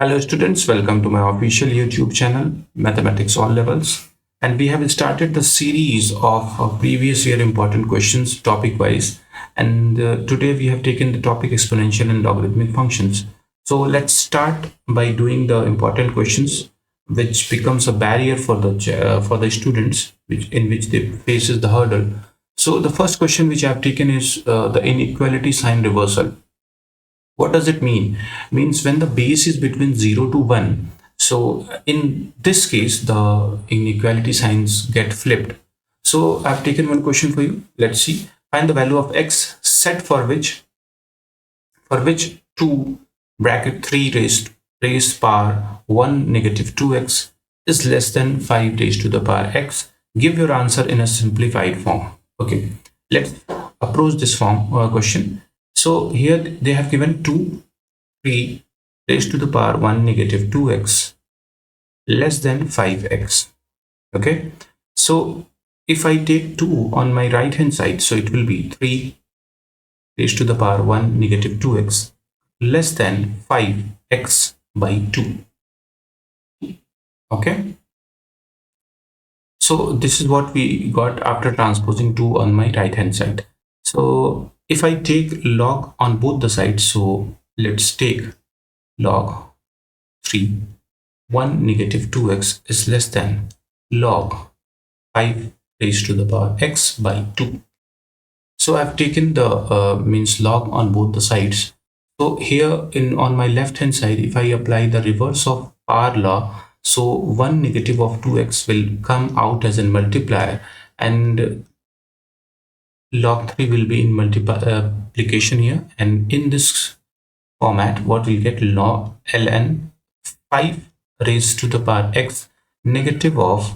Hello students, welcome to my official YouTube channel, Mathematics All Levels. And we have started the series of previous year important questions topic wise. And today we have taken the topic exponential and logarithmic functions. So let's start by doing the important questions, which becomes a barrier for the students, in which they faces the hurdle. So the first question which I have taken is the inequality sign reversal. What does it mean? Means when the base is between 0 to 1. So in this case, the inequality signs get flipped. So I've taken one question for you. Let's see. Find the value of x set for which 2 bracket 3 raised power 1 negative 2x is less than 5 raised to the power x. Give your answer in a simplified form. Okay, let's approach this form question. So here they have given 2 3 raised to the power 1 negative 2x less than 5x. Okay, so if I take 2 on my right hand side, so it will be 3 raised to the power 1 negative 2x less than 5x by 2. Okay, so this is what we got after transposing 2 on my right hand side. So if I take log on both the sides, so let's take log 3, 1 negative 2x is less than log 5 raised to the power x by 2. So I've taken the means log on both the sides. So here on my left hand side, if I apply the reverse of power law, so 1 negative of 2x will come out as a multiplier, and log 3 will be in multiplication here, and in this format what we get log ln 5 raised to the power x negative of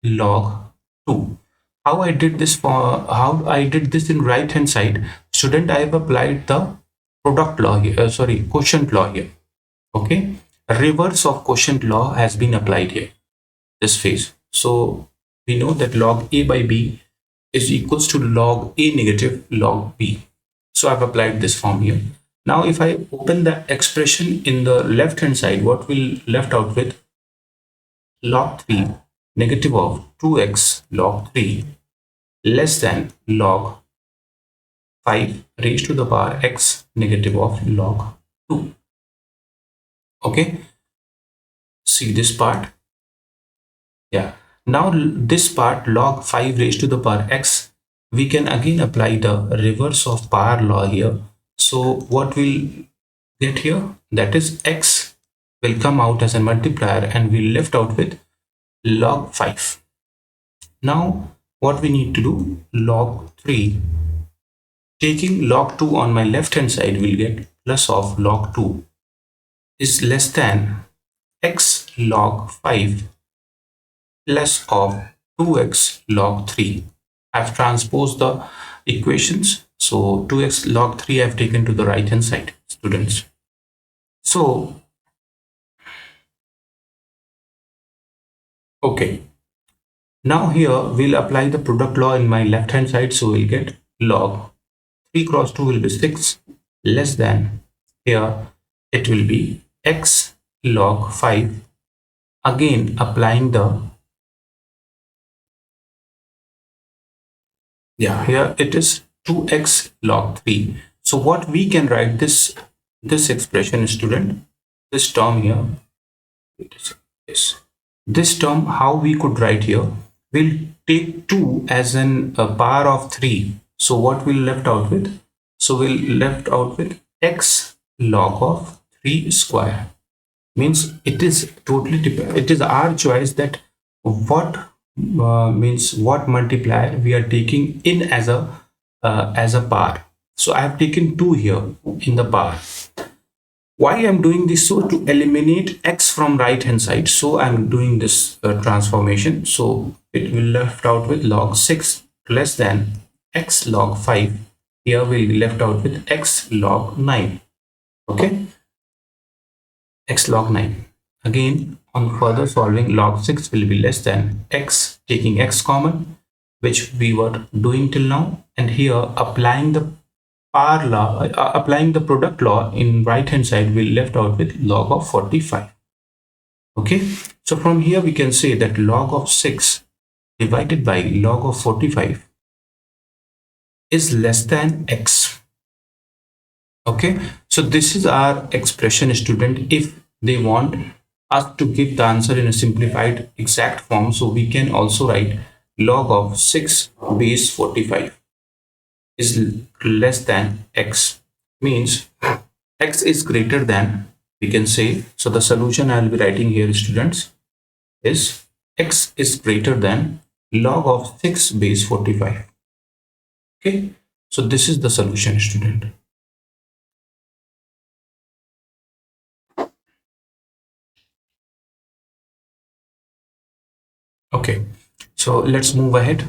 log 2. How I did this in right hand side, student, I have applied the product law here, quotient law here. Okay, reverse of quotient law has been applied here, this phase. So we know that log a by b is equals to log a negative log b. So I've applied this form here. Now if I open the expression in the left hand side, what will left out with log 3 negative of 2x log 3 less than log 5 raised to the power x negative of log 2. Okay, see this part. Yeah, now this part log 5 raised to the power x, we can again apply the reverse of power law here. So what we'll get here, that is x will come out as a multiplier and we'll left out with log 5. Now what we need to do, log 3, taking log 2 on my left hand side, we'll get plus of log 2 is less than x log 5 plus of 2x log 3. I've transposed the equations. So 2x log 3 I've taken to the right hand side, students. So, okay. Now here we'll apply the product law in my left hand side. So we'll get log 3 cross 2 will be 6 less than, here it will be x log 5. Again applying the, here it is 2x log 3. So what we can write this expression, student, this term here, this term, how we could write here, we'll take 2 as an a power of 3. So what we'll left out with, so we'll left out with x log of 3 square. Means it is totally it is our choice that what means what multiplier we are taking in as a power. So I have taken 2 here in the power. Why I'm doing this? So to eliminate x from right hand side, so I'm doing this transformation. So it will left out with log 6 less than x log 5. Here will be left out with x log 9. Okay, x log 9. Again on further solving, log 6 will be less than x, taking x common, which we were doing till now, and here applying the power law, applying the product law in right hand side, we'll left out with log of 45. Okay, so from here we can say that log of 6 divided by log of 45 is less than x. Okay, so this is our expression, student. If they want us to give the answer in a simplified exact form, so we can also write log of 6 base 45 is less than x, means x is greater than, we can say. So the solution I'll be writing here, students, is x is greater than log of 6 base 45. Okay, so this is the solution, student. Okay, so let's move ahead.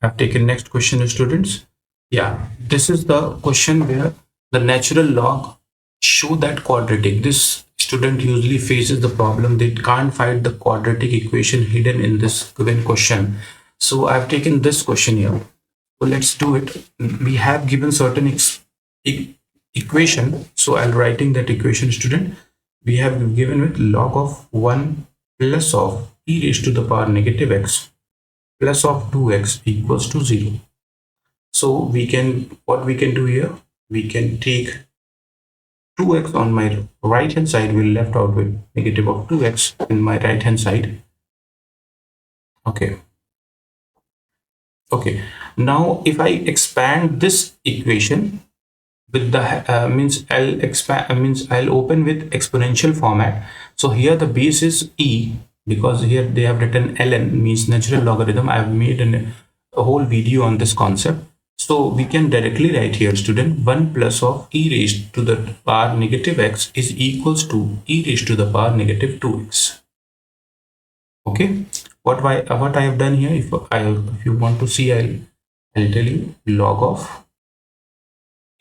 I've taken next question, students. Yeah, this is the question where the natural log show that quadratic. This student usually faces the problem they can't find the quadratic equation hidden in this given question. So I've taken this question here. So let's do it. We have given certain equation. So I'll writing that equation, student. We have given with log of 1 plus of e raised to the power negative x plus of 2x equals to 0. So we can, what we can do here, we can take 2x on my right hand side, we'll left out with negative of 2x in my right hand side. Okay, okay, now if I expand this equation with the means I'll expand means I'll open with exponential format. So here the base is e, because here they have written ln, means natural logarithm. I have made a whole video on this concept. So we can directly write here, student, 1 plus of e raised to the power negative x is equals to e raised to the power negative 2x. Okay, what I have done here, if you want to see, I'll tell you log of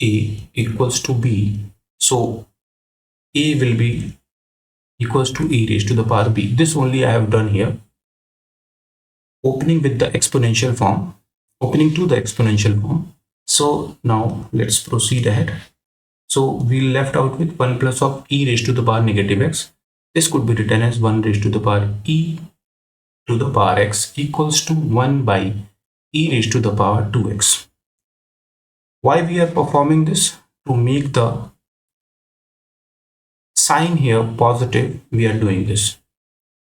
a equals to b. So a will be equals to e raised to the power b. This only I have done here, opening with the exponential form, opening to the exponential form. So now let's proceed ahead. So we left out with 1 plus of e raised to the power negative x. This could be written as 1 raised to the power e to the power x equals to 1 by e raised to the power 2x. Why we are performing this? To make the sign here positive, we are doing this.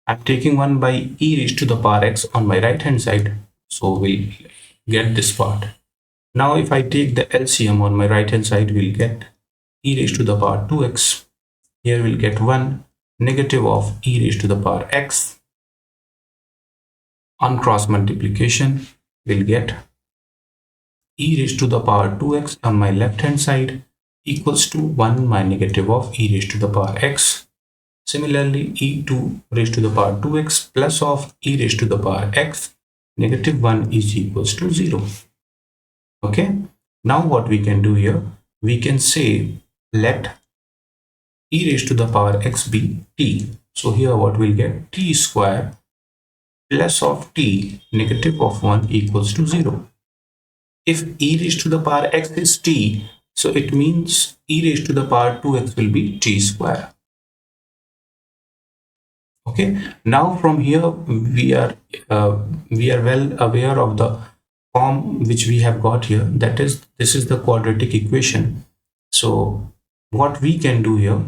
I'm taking 1 by e raised to the power x on my right hand side. So we'll get this part. Now if I take the LCM on my right hand side, we'll get e raised to the power 2x. Here we'll get 1 negative of e raised to the power x. On cross multiplication, we'll get e raised to the power 2x on my left hand side equals to 1 by negative of e raised to the power x. Similarly, e2 raised to the power 2x plus of e raised to the power x negative 1 is equals to 0. Okay, now what we can do here, we can say let e raised to the power x be t. So here what we'll get, t square plus of t negative of 1 equals to 0. If e raised to the power x is t, so it means e raised to the power 2x will be t square. Okay, now from here we are well aware of the form which we have got here, that is, this is the quadratic equation. So what we can do here,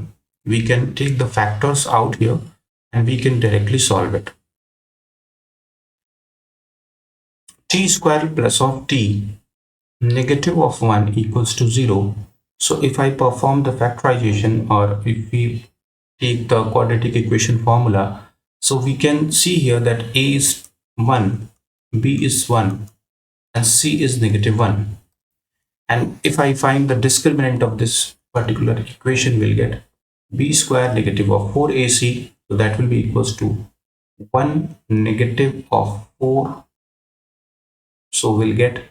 we can take the factors out here and we can directly solve it. T square plus of t negative of 1 equals to 0. So if I perform the factorization, or if we take the quadratic equation formula, so we can see here that a is 1, b is 1 and c is negative 1. And if I find the discriminant of this particular equation, we'll get b square negative of 4ac, so that will be equals to 1 negative of 4. So we'll get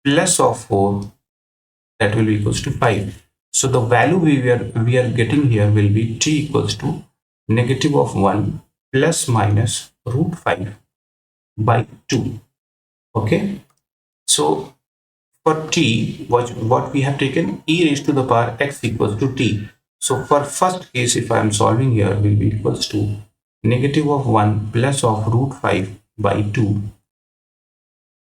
plus of 4, that will be equals to 5. So the value we are getting here will be t equals to negative of 1 plus minus root 5 by 2. Okay, so for t, what we have taken e raised to the power x equals to t. So for first case, if I am solving here, will be equals to negative of 1 plus of root 5 by 2.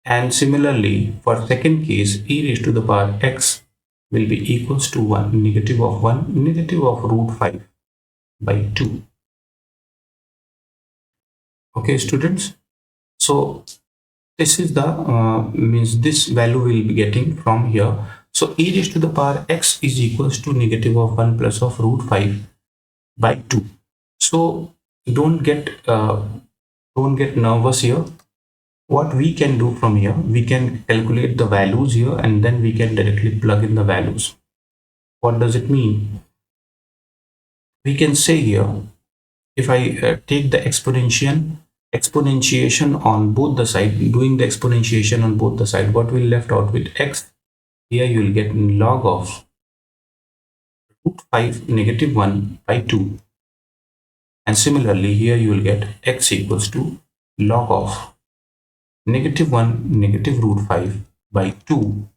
And similarly, for second case, e raised to the power x will be equals to 1, negative of 1, negative of root 5 by 2. Okay, students. So this is the means this value will be getting from here. So e raised to the power x is equals to negative of 1 plus of root 5 by 2. So don't get nervous here. What we can do from here, we can calculate the values here and then we can directly plug in the values. What does it mean? We can say here, if I take the exponentiation on both the side, doing the exponentiation on both the side, what will left out with x? Here you will get log of root 5 negative 1 by 2. And similarly, here you will get x equals to log of negative 1 negative root 5 by 2.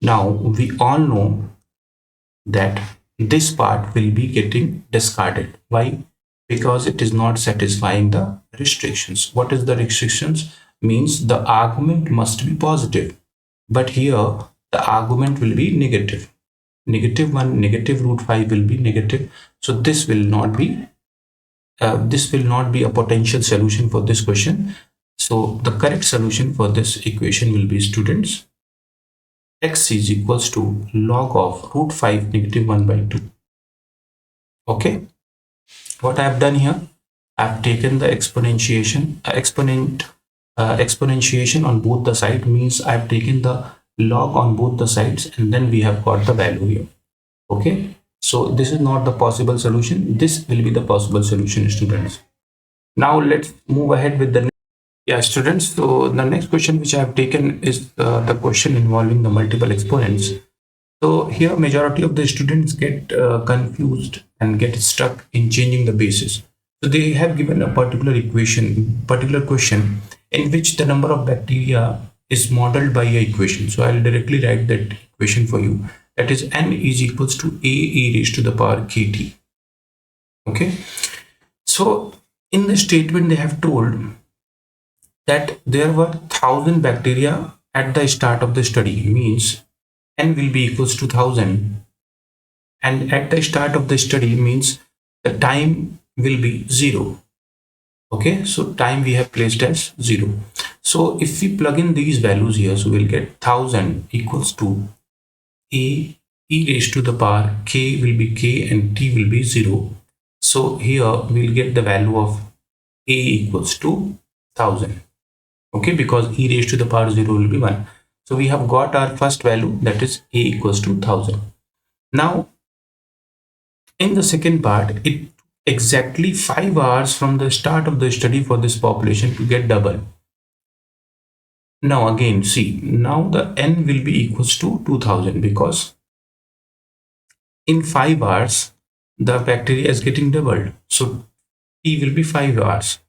Now we all know that this part will be getting discarded. Why? Because it is not satisfying the restrictions. What is the restrictions? Means the argument must be positive, but here the argument will be negative. Negative 1 negative root 5 will be negative, so this will not be a potential solution for this question. So the correct solution for this equation will be, students, x is equals to log of root 5 negative 1 by 2. Okay, what I have done here, I have taken the exponentiation on both the sides, means I have taken the log on both the sides and then we have got the value here. Okay, so this is not the possible solution, this will be the possible solution, students. Now let's move ahead with the students. So the next question which I have taken is the question involving the multiple exponents. So here majority of the students get confused and get stuck in changing the basis. So they have given a particular question in which the number of bacteria is modeled by a equation. So I'll directly write that equation for you. That is n is equals to a e raised to the power kt. Okay. So in the statement they have told that there were 1000 bacteria at the start of the study, means n will be equals to 1000, and at the start of the study means the time will be 0. Okay, so time we have placed as 0. So if we plug in these values here, so we'll get 1000 equals to a e raised to the power k will be k and t will be 0. So here we'll get the value of a equals to 1000. Okay, because e raised to the power 0 will be 1. So we have got our first value, that is a equals to 1000. Now in the second part, it took exactly 5 hours from the start of the study for this population to get double. Now again, see, now the n will be equals to 2000 because in 5 hours the bacteria is getting doubled. So t will be 5 hours.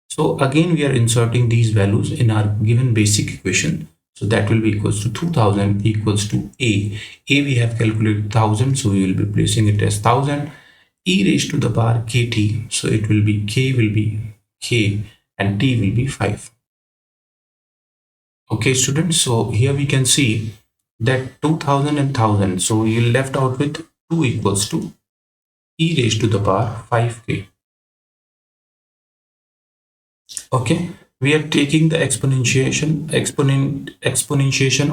So again we are inserting these values in our given basic equation. So that will be equals to 2000 equals to a. A we have calculated 1000, so we will be placing it as 1000. E raised to the power kt, so it will be k will be k and t will be 5. Okay students, so here we can see that 2000 and 1000, so you left out with 2 equals to e raised to the power 5k. Okay, we are taking the exponentiation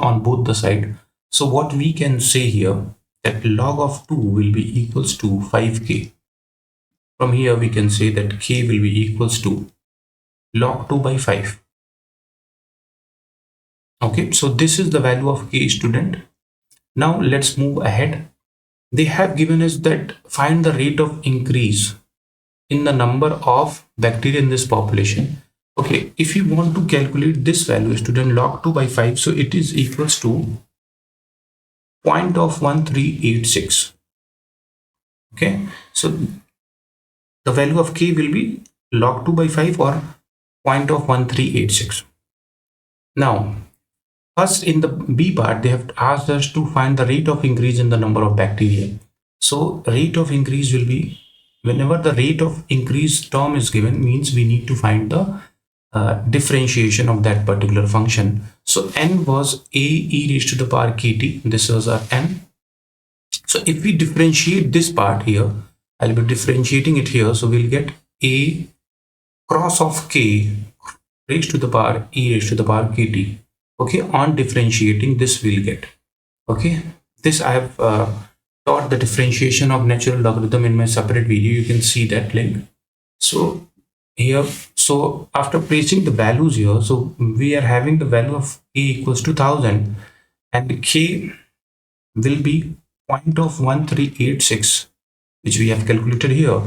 on both the side. So what we can say here, that log of 2 will be equals to 5k. From here we can say that k will be equals to log 2 by 5. Okay, so this is the value of k, student. Now let's move ahead. They have given us that find the rate of increase in the number of bacteria in this population. Okay, if you want to calculate this value, student, log 2 by 5, so it is equals to 0.1386. Okay, so the value of k will be log 2 by 5 or 0.1386. Now First, in the B part, they have asked us to find the rate of increase in the number of bacteria. So rate of increase will be, whenever the rate of increase term is given, means we need to find the differentiation of that particular function. So n was a e raised to the power kt. This was our n. So if we differentiate this part here, I'll be differentiating it here. So we'll get a cross of k raised to the power e raised to the power kt. Okay, on differentiating this we'll get. Okay, this I have taught the differentiation of natural logarithm in my separate video. You can see that link. So here, so after placing the values here, so we are having the value of a equals to 1000 and k will be 0.1386, which we have calculated here,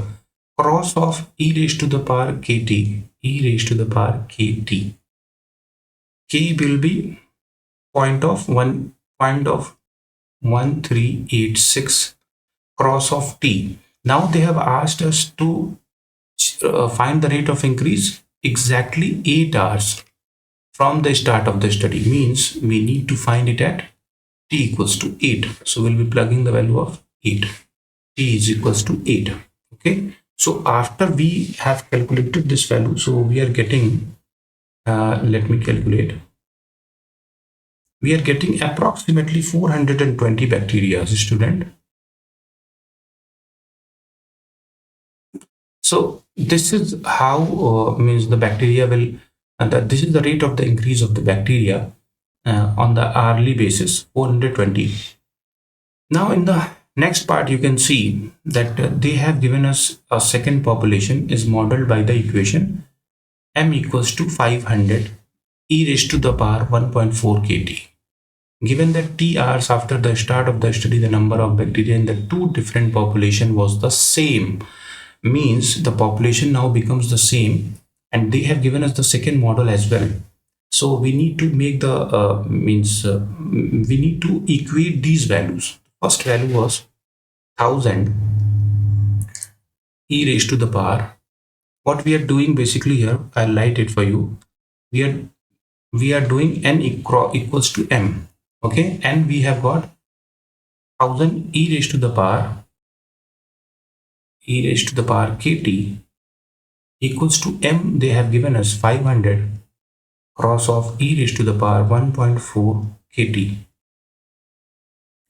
cross of e raised to the power kt, e raised to the power kt. K will be point of 1386 cross of t. Now they have asked us to find the rate of increase exactly 8 hours from the start of the study, means we need to find it at t equals to 8. So we'll be plugging the value of 8. T is equals to 8. Okay, so after we have calculated this value, so we are getting let me calculate. We are getting approximately 420 bacteria, student. So this is how means the bacteria will, this is the rate of the increase of the bacteria on the hourly basis, 420. Now in the next part you can see that they have given us a second population is modeled by the equation m equals to 500 e raised to the power 1.4 kt. Given that t hours after the start of the study, the number of bacteria in the two different population was the same, means the population now becomes the same, and they have given us the second model as well. So we need to make the we need to equate these values. First value was 1000 e raised to the power. What we are doing basically here, I'll write it for you. We are doing n equals to m. Okay, and we have got 1000 e raised to the power kt equals to m. They have given us 500 cross of e raised to the power 1.4 kt.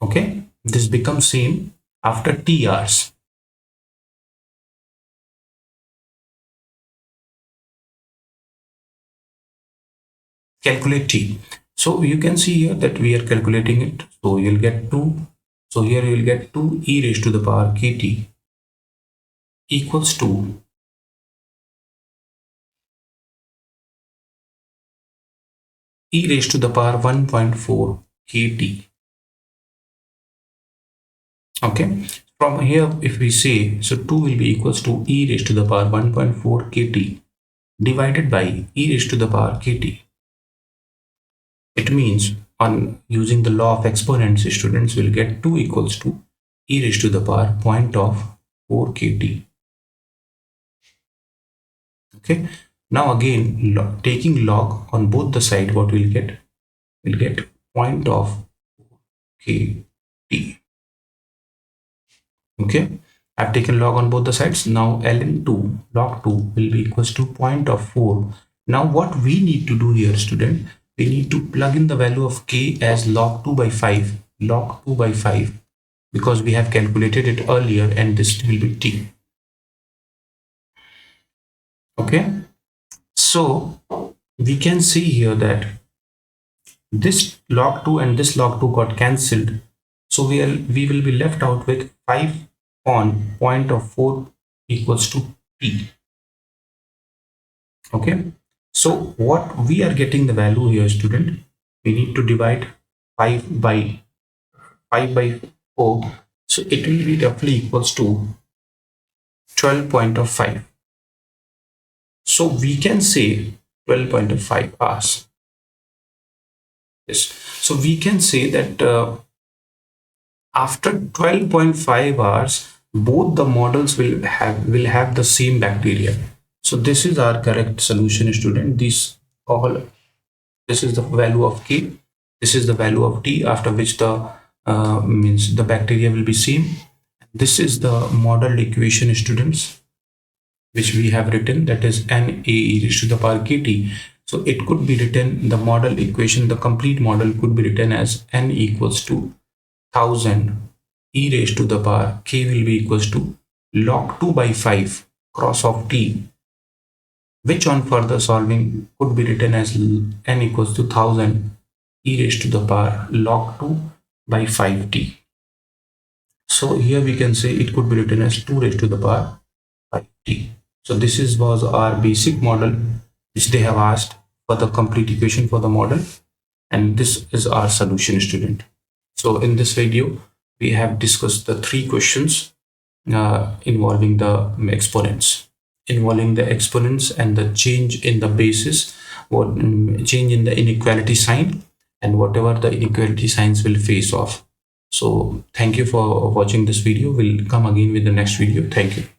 Okay, this becomes same after t hours. Calculate t. So you can see here that we are calculating it. So you'll get 2. So here you will get 2 e raised to the power kt equals to e raised to the power 1.4 kt. Okay, from here if we say, so 2 will be equals to e raised to the power 1.4 kt divided by e raised to the power kt. It means on using the law of exponents, students will get 2 equals to e raised to the power 0.4 kt. Okay, now again taking log on both the side, what we'll get? We'll get 0.4 kt. Okay, I've taken log on both the sides. Now ln2 log 2 will be equals to 0.4. Now what we need to do here, student, we need to plug in the value of k as log 2 by 5, because we have calculated it earlier, and this will be t. Okay, so we can see here that this log 2 and this log 2 got cancelled. So we will be left out with 5 on 0.4 equals to t. Okay, so what we are getting the value here, student, we need to divide 5 by 4. So it will be roughly equals to 12.5. So we can say 12.5 hours. Yes, so we can say that after 12.5 hours, both the models will have the same bacteria. So this is our correct solution, student. This is the value of k. This is the value of t, after which the means the bacteria will be same. This is the model equation, students, which we have written, that is n a e raised to the power kt. So it could be written, the model equation, the complete model could be written as n equals to 1000 e raised to the power k will be equals to log 2 by 5 cross of t, which on further solving could be written as n equals to 1000 e raised to the power log 2 by 5t. So here we can say it could be written as 2 raised to the power 5t. So this was our basic model which they have asked for the complete equation for the model, and this is our solution, student. So in this video we have discussed the three questions involving the exponents, and the change in the basis, what change in the inequality sign, and whatever the inequality signs will face off. So thank you for watching this video. We'll come again with the next video. Thank you.